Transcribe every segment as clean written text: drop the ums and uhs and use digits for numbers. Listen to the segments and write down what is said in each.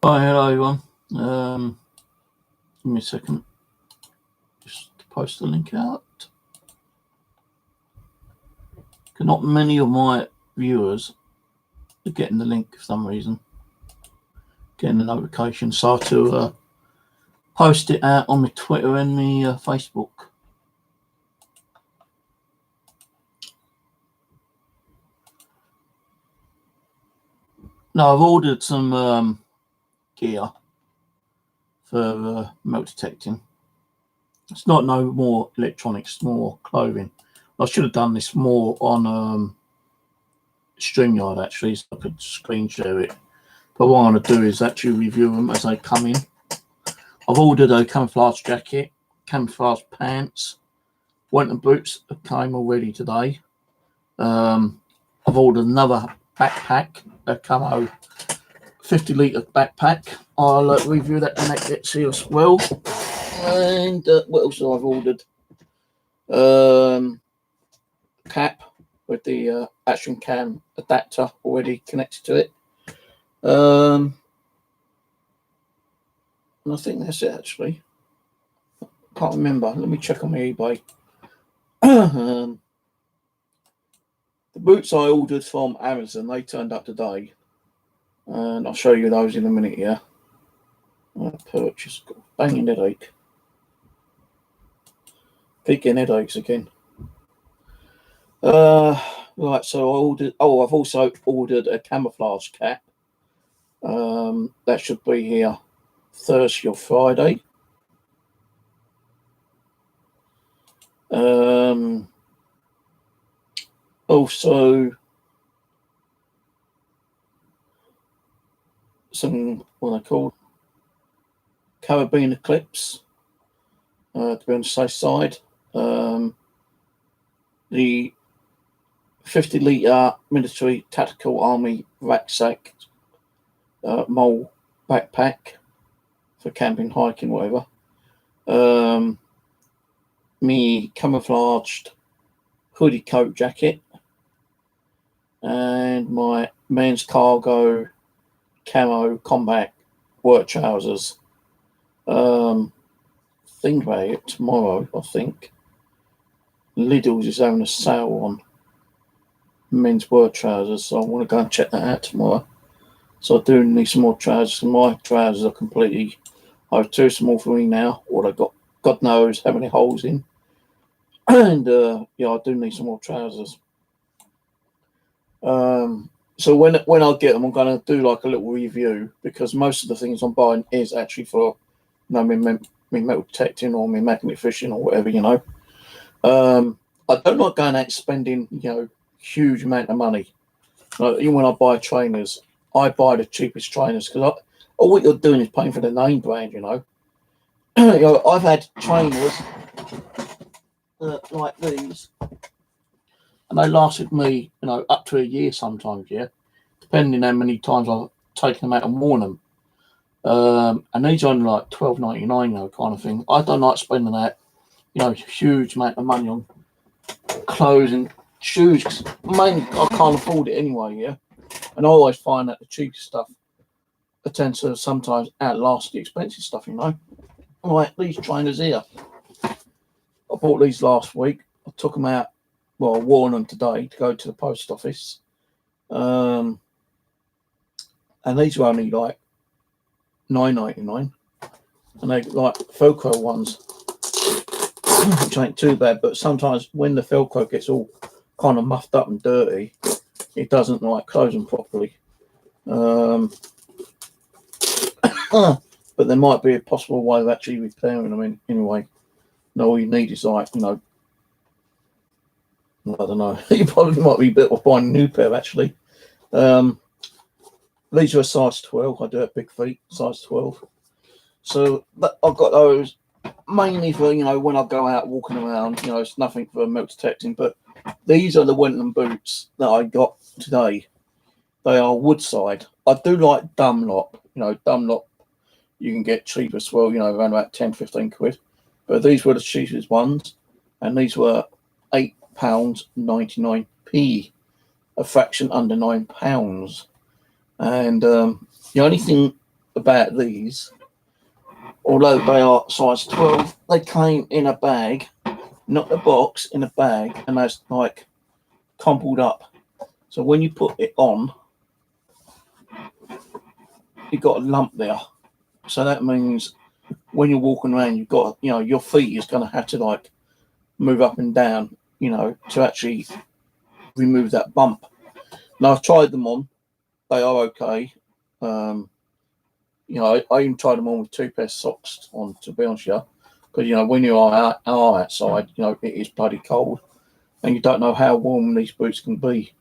Hi, hello everyone. Give me a second. Just to post the link out. Not many of my viewers are getting the link for some reason. Getting the notification. So I have to post it out on my Twitter and my Facebook. Now I've ordered some gear for metal detecting. It's not no more electronics, more clothing. I should have done this more on StreamYard actually, so I could screen share it. But what I'm going to do is actually review them as they come in. I've ordered a camouflage jacket, camouflage pants, Wellington boots that came already today. I've ordered another backpack, a camo 50-litre backpack. I'll review that when that gets here as well. And what else have I ordered? Cap with the action cam adapter already connected to it. And I think that's it actually. Can't remember. Let me check on my eBay. The boots I ordered from Amazon, they turned up today. And I'll show you those in a minute here. I purchased, got a banging headache. Keep getting headaches again. Right, so I ordered. Oh, I've also ordered a camouflage cap. That should be here Thursday or Friday. Also some, what are they called? Carabiner clips, to be on the safe side. The 50-litre military tactical army rucksack, mole backpack for camping, hiking, whatever. Me camouflaged hoodie coat jacket, and my men's cargo camo combat work trousers. Think about it, tomorrow I think Lidl's is having a sale on men's work trousers, so I want to go and check that out tomorrow. So I do need some more trousers. My trousers are completely too small for me now. What I got, God knows how many holes in. And yeah, I do need some more trousers. So when I get them, I'm going to do like a little review, because most of the things I'm buying is actually for, me metal detecting or me magnet fishing or whatever, I don't like going out spending, huge amount of money. Even when I buy trainers, I buy the cheapest trainers, because all what you're doing is paying for the name brand, I've had trainers like these, and they lasted me, up to a year sometimes, depending how many times I've taken them out and worn them. And these are only like $12.99, kind of thing. I don't like spending that, huge amount of money on clothes and shoes, because mainly I can't afford it anyway, And I always find that the cheapest stuff tends to sometimes outlast the expensive stuff, Like these trainers here. I bought these last week. I took them out, well, I wore them today to go to the post office. And these were only like $9.99. And they like Velcro ones, which ain't too bad, but sometimes when the Velcro gets all kind of muffed up and dirty, it doesn't like close them properly. But there might be a possible way of actually repairing them anyway. No, all you need is like, I don't know. You probably might be better off buying a new pair actually. These are a size 12. I do have big feet, size 12. So I've got those mainly for, when I go out walking around, it's nothing for metal detecting, but these are the Wellington boots that I got today. They are Woodside. I do like Dunlop. Dunlop you can get cheap as well, around about 10-15 quid. But these were the cheapest ones, and these were £8.99p, a fraction under £9. And the only thing about these, although they are size 12, they came in a bag, not a box, in a bag, and that's like crumpled up. So when you put it on, you've got a lump there. So that means when you're walking around, you've got, your feet is going to have to like move up and down, to actually remove that bump. Now I've tried them on; they are okay. I even tried them on with 2 pairs of socks on, to be honest with you, because when you are outside, it is bloody cold, and you don't know how warm these boots can be.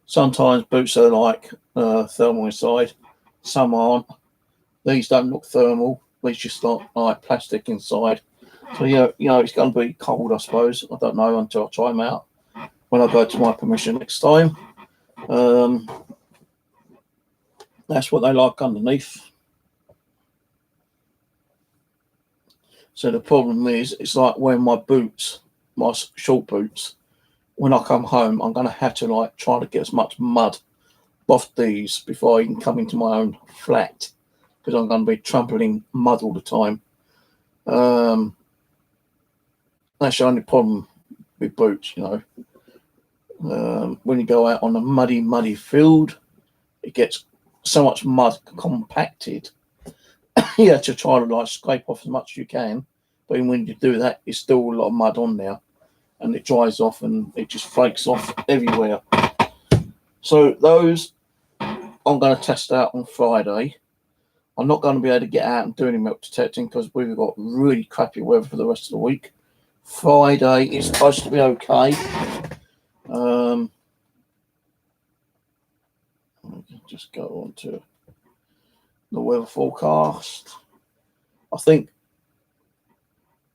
Sometimes boots are like thermal inside, some aren't. These don't look thermal; these just look like plastic inside. So it's going to be cold, I suppose. I don't know until I try them out when I go to my permission next time. That's what they like underneath. So the problem is, it's like wearing my boots, my short boots. When I come home, I'm going to have to like try to get as much mud off these before I can come into my own flat, because I'm going to be trampling mud all the time. That's the only problem with boots, when you go out on a muddy field, it gets so much mud compacted. You have to try to like scrape off as much as you can, but when you do that, it's still a lot of mud on there, and it dries off and it just flakes off everywhere. So those I'm going to test out on Friday. I'm not going to be able to get out and do any milk detecting because we've got really crappy weather for the rest of the week. Friday is supposed to be okay. Just go on to the weather forecast. I think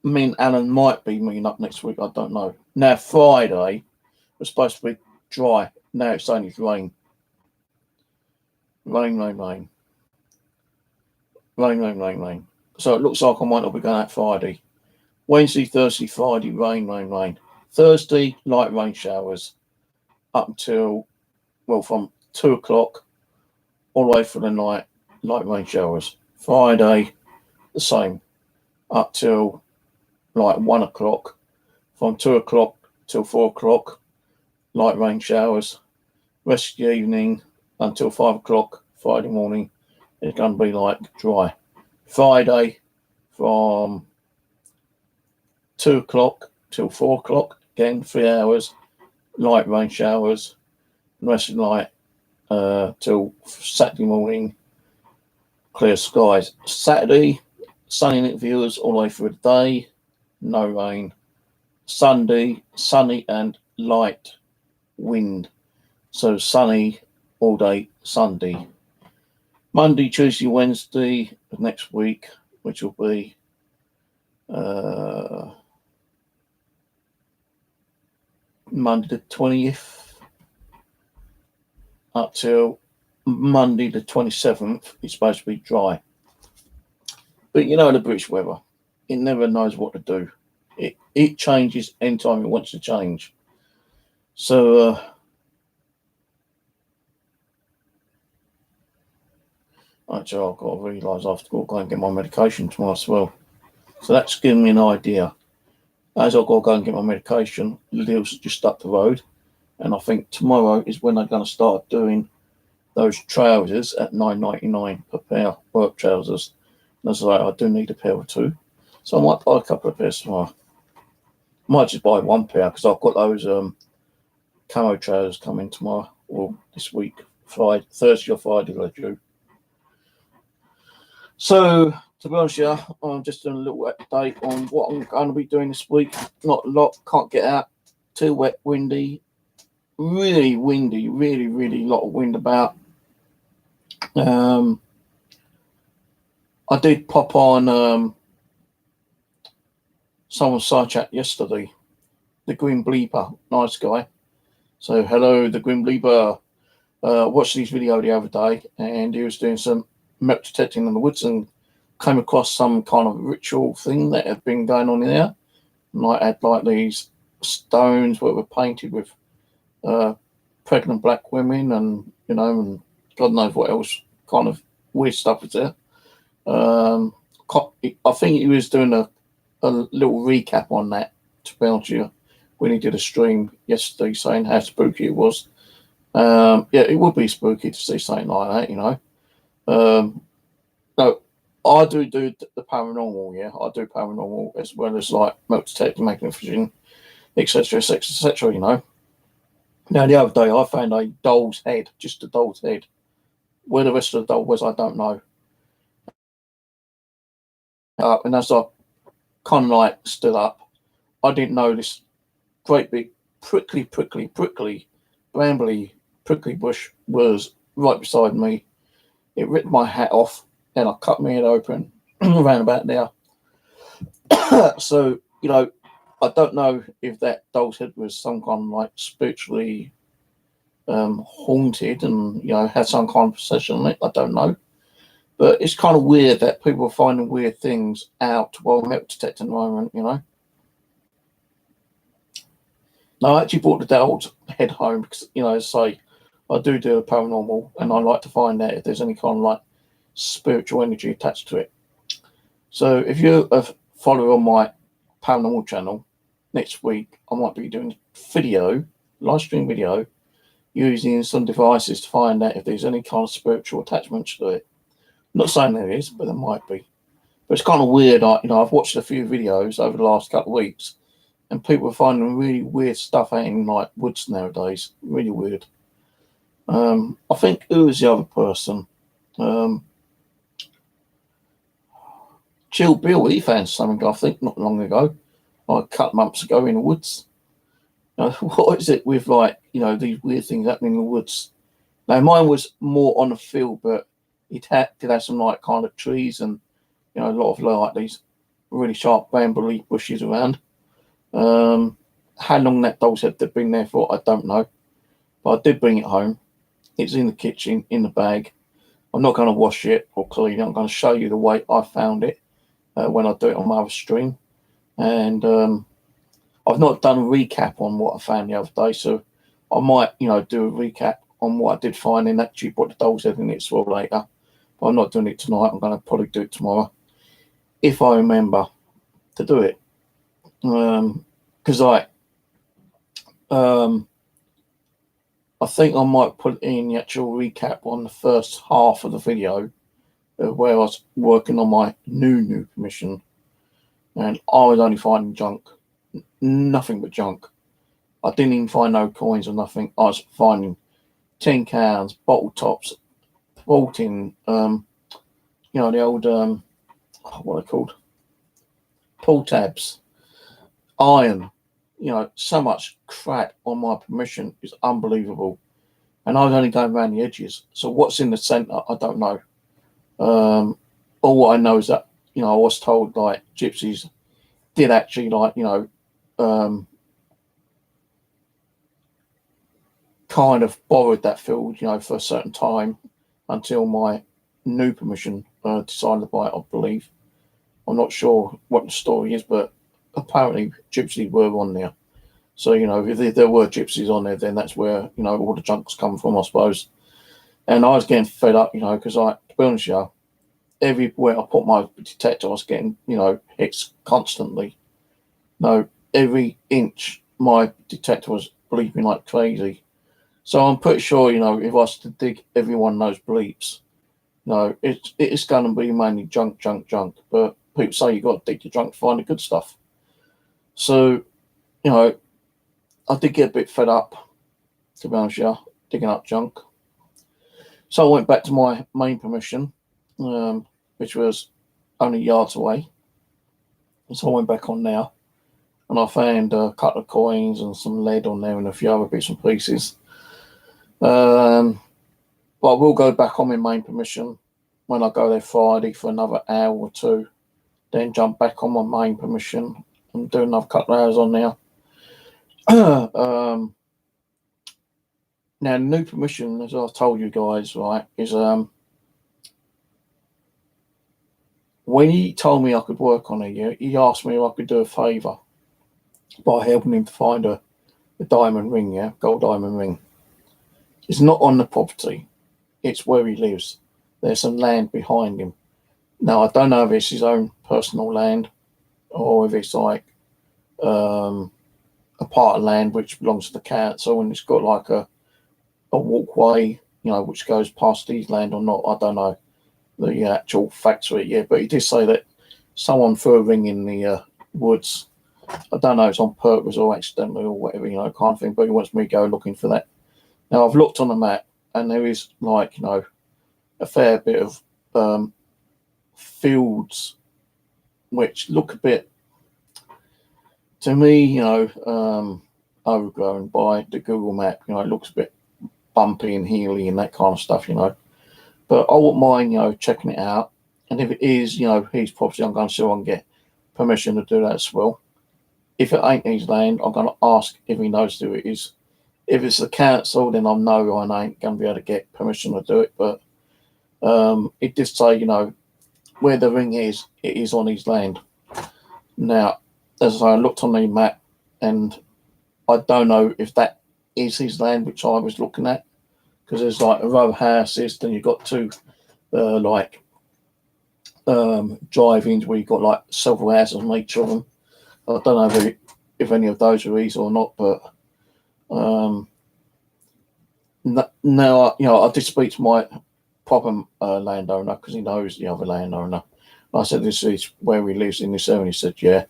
me and Alan might be meeting up next week. I don't know. Now Friday was supposed to be dry. Now it's only rain. Rain. So it looks like I might not be going out Friday. Wednesday, Thursday, Friday, rain. Thursday, light rain showers up until, from 2 o'clock all the way for the night, light rain showers. Friday, the same, up till like 1 o'clock. From 2 o'clock till 4 o'clock, light rain showers. Rest of the evening until 5 o'clock, Friday morning, it's going to be like dry. Friday, from 2 o'clock till 4 o'clock, again 3 hours, light rain showers. The rest of the night till Saturday morning, clear skies. Saturday, sunny interviews all the way through the day, no rain. Sunday, sunny and light wind. So sunny all day Sunday. Monday, Tuesday, Wednesday of next week, which will be Monday the 20th up till Monday the 27th, it's supposed to be dry. But the British weather, it never knows what to do. It changes anytime it wants to change. So actually, I've got to realise I have to go and get my medication tomorrow as well. So that's giving me an idea. As I've got to go and get my medication, Lidl's just up the road, and I think tomorrow is when they're going to start doing those trousers at $9.99 per pair, work trousers. And I was like, I do need a pair or two, so I might buy a couple of pairs tomorrow. Might just buy 1 pair because I've got those camo trousers coming tomorrow or this week, Thursday or Friday, they're due. So, to be honest with you, I'm just doing a little update on what I'm going to be doing this week. Not a lot, can't get out, too wet, windy, really windy, really lot of wind about. I did pop on someone's side chat yesterday, the Grim Bleeper, nice guy. So, hello, the Grim Bleeper. Watched his video the other day, and he was doing some milk detecting in the woods and came across some kind of ritual thing that had been going on in there. And I had like these stones that were painted with pregnant black women and, and God knows what else kind of weird stuff was there. I think he was doing a little recap on that, to be honest with you, when he did a stream yesterday saying how spooky it was. Yeah, it would be spooky to see something like that, you know. No, I do the paranormal, yeah. I do paranormal as well as like metal detecting, magnificent, etc., etc., etc., you know. Now, the other day I found a doll's head, just a doll's head. Where the rest of the doll was, I don't know. And as I kind of like stood up, I didn't know this great big prickly, brambly, prickly bush was right beside me. It ripped my hat off and I cut my head open around about there. So, you know, I don't know if that doll's head was some kind of like spiritually haunted and, you know, had some kind of possession on it. I don't know. But it's kind of weird that people are finding weird things out while metal detecting at the moment, you know. Now, I actually brought the doll's head home because, you know, as I say, I do a paranormal and I like to find out if there's any kind of like spiritual energy attached to it. So if you're a follower on my paranormal channel, next week I might be doing video, live stream video, using some devices to find out if there's any kind of spiritual attachments to it. I'm not saying there is, but there might be. But it's kind of weird. You know, I've watched a few videos over the last couple of weeks, and people are finding really weird stuff out in like woods nowadays. Really weird. I think who was the other person? Chill Bill, he found something, I think, not long ago, like a couple months ago in the woods. You know, what is it with like, you know, these weird things happening in the woods? Now, mine was more on the field, but it did have some like kind of trees and, you know, a lot of like these really sharp bamboo bushes around. How long that doll's head had been there for, I don't know. But I did bring it home. It's in the kitchen, in the bag. I'm not going to wash it or clean it. I'm going to show you the way I found it when I do it on my other stream. And I've not done a recap on what I found the other day, so I might, you know, do a recap on what I did find and actually put the doll's head in it as well later. But I'm not doing it tonight. I'm going to probably do it tomorrow if I remember to do it. Because I think I might put in the actual recap on the first half of the video where I was working on my new permission, and I was only finding junk, nothing but junk. I didn't even find no coins or nothing. I was finding tin cans, bottle tops, vaulting, you know, the old what are they called? Pull tabs, iron. You know, so much crap on my permission is unbelievable. And I was only going around the edges. So what's in the centre, I don't know. All what I know is that, you know, I was told like gypsies did actually like, you know, kind of borrowed that field, you know, for a certain time until my new permission decided to buy it, I believe. I'm not sure what the story is, but apparently gypsies were on there. So, you know, if there were gypsies on there, then that's where, you know, all the junk's come from, I suppose. And I was getting fed up, you know, because to be honest with you, everywhere I put my detector, I was getting, you know, hits constantly. No, every inch my detector was bleeping like crazy. So I'm pretty sure, you know, if I was to dig every one of those bleeps, you know, it's going to be mainly junk. But people say you've got to dig the junk to find the good stuff. So, you know, I did get a bit fed up, to be honest with you, digging up junk. So I went back to my main permission, which was only yards away. And so I went back on there, and I found a couple of coins and some lead on there and a few other bits and pieces. But I will go back on my main permission when I go there Friday for another hour or two, then jump back on my main permission and do another couple of hours on there. Now, new permission, as I told you guys, right, is when he told me I could work on it, he asked me if I could do a favour by helping him to find a diamond ring, gold diamond ring. It's not on the property, it's where he lives. There's some land behind him. Now, I don't know if it's his own personal land or if it's like a part of land which belongs to the council and it's got like a walkway, which goes past his land or not. I don't know the actual facts of it yet, but he did say that someone threw a ring in the woods. I don't know if it's on purpose or accidentally or whatever, kind of thing, but he wants me to go looking for that. Now, I've looked on the map and there is like, a fair bit of fields which look a bit, to me, overgrown by the Google map. It looks a bit bumpy and heely and that kind of stuff, But I wouldn't mind, checking it out. And if it is, his property, I'm going to see if I can get permission to do that as well. If it ain't his land, I'm going to ask if he knows who it is. If it's the council, then I know I ain't going to be able to get permission to do it. But it did say, where the ring is, it is on his land. Now, as I looked on the map, and I don't know if that is his land, which I was looking at, because there's like a row of houses, then you've got two drive-ins where you've got like several houses on each of them. I don't know if any of those are his or not, but now I did speak to my proper landowner because he knows the other landowner. I said, this is where he lives in this area, and he said, yeah.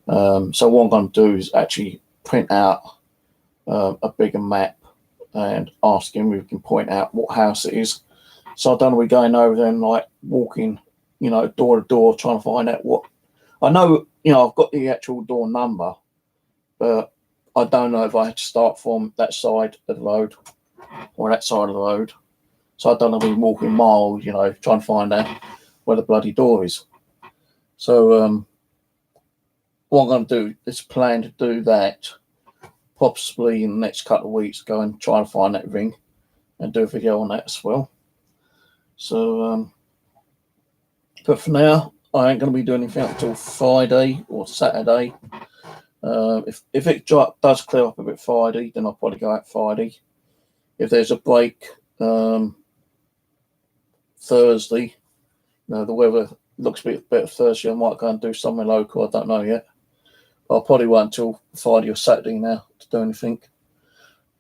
So what I'm going to do is actually print out a bigger map and ask him if we can point out what house it is. So I don't know, we're going over there and like walking, door to door, trying to find out what. I know, I've got the actual door number, but I don't know if I had to start from that side of the road or that side of the road. So I don't know if we're walking miles, trying to find out where the bloody door is. So what I'm going to do is plan to do that possibly in the next couple of weeks, go and try and find that ring and do a video on that as well. So, but for now, I ain't going to be doing anything until Friday or Saturday. If it does clear up a bit Friday, then I'll probably go out Friday. If there's a break Thursday, the weather looks a bit better Thursday, I might go and do somewhere local. I don't know yet. I'll probably wait until Friday or Saturday now to do anything.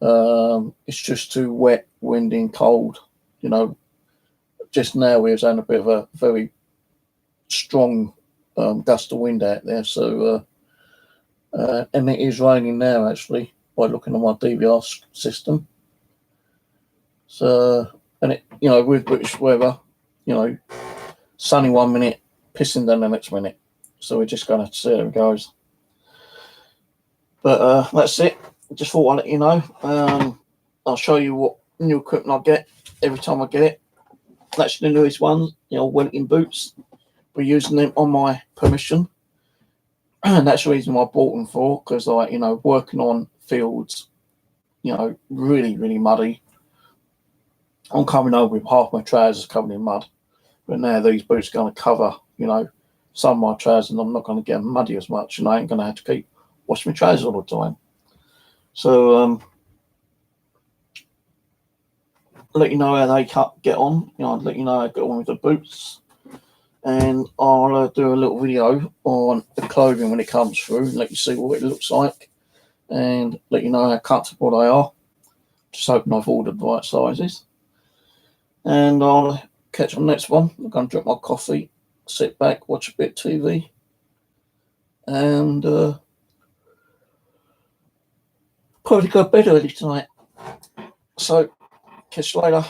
It's just too wet, windy and cold. Just now we was having a bit of a very strong gust of wind out there. So, and it is raining now actually by looking at my DVR system. So, and it, with British weather, sunny 1 minute, pissing down the next minute. So we're just going to have to see how it goes. But that's it. Just thought I'd let you know. I'll show you what new equipment I get every time I get it. That's the newest ones, Wellington boots. We're using them on my permission. And that's the reason why I bought them for, because working on fields, really, really muddy. I'm coming over with half my trousers covered in mud. But now these boots are going to cover, some of my trousers, and I'm not going to get muddy as much, and I ain't going to have to keep washing my trousers all the time. So, I'll let you know how they get on. I'll let you know how I get on with the boots. And I'll do a little video on the clothing when it comes through and let you see what it looks like and let you know how comfortable they are. Just hoping I've ordered the right sizes. And I'll catch you on the next one. I'm going to drink my coffee, sit back, watch a bit of TV, and probably go to bed early tonight. So, catch you later.